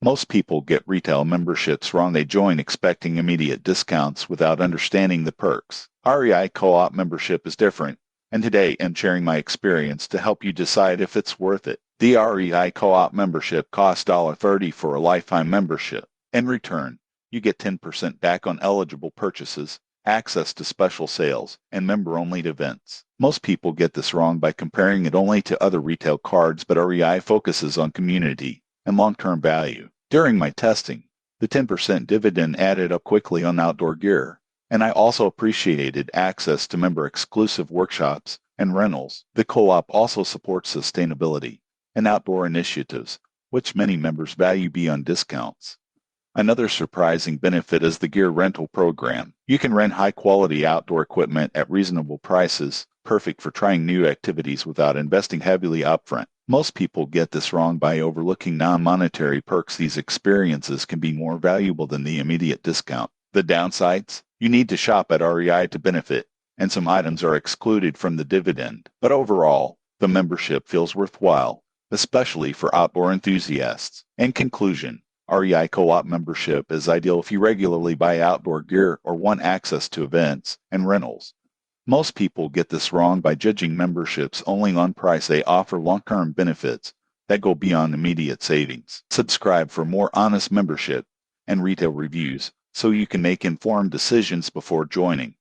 Most people get retail memberships wrong. They join expecting immediate discounts without understanding the perks. REI Co-op membership is different, and today I'm sharing my experience to help you decide if it's worth it. The REI Co-op membership costs $30 for a lifetime membership. In return, you get 10% back on eligible purchases, access to special sales, and member-only events. Most people get this wrong by comparing it only to other retail cards, but REI focuses on community and long-term value. During my testing, the 10% dividend added up quickly on outdoor gear, and I also appreciated access to member-exclusive workshops and rentals. The co-op also supports sustainability and outdoor initiatives, which many members value beyond discounts. Another surprising benefit is the gear rental program. You can rent high-quality outdoor equipment at reasonable prices, perfect for trying new activities without investing heavily upfront. Most people get this wrong by overlooking non-monetary perks. These experiences can be more valuable than the immediate discount. The downsides? You need to shop at REI to benefit, and some items are excluded from the dividend. But overall, the membership feels worthwhile, especially for outdoor enthusiasts. In conclusion, REI Co-op membership is ideal if you regularly buy outdoor gear or want access to events and rentals. Most people get this wrong by judging memberships only on price. They offer long-term benefits that go beyond immediate savings. Subscribe for more honest membership and retail reviews so you can make informed decisions before joining.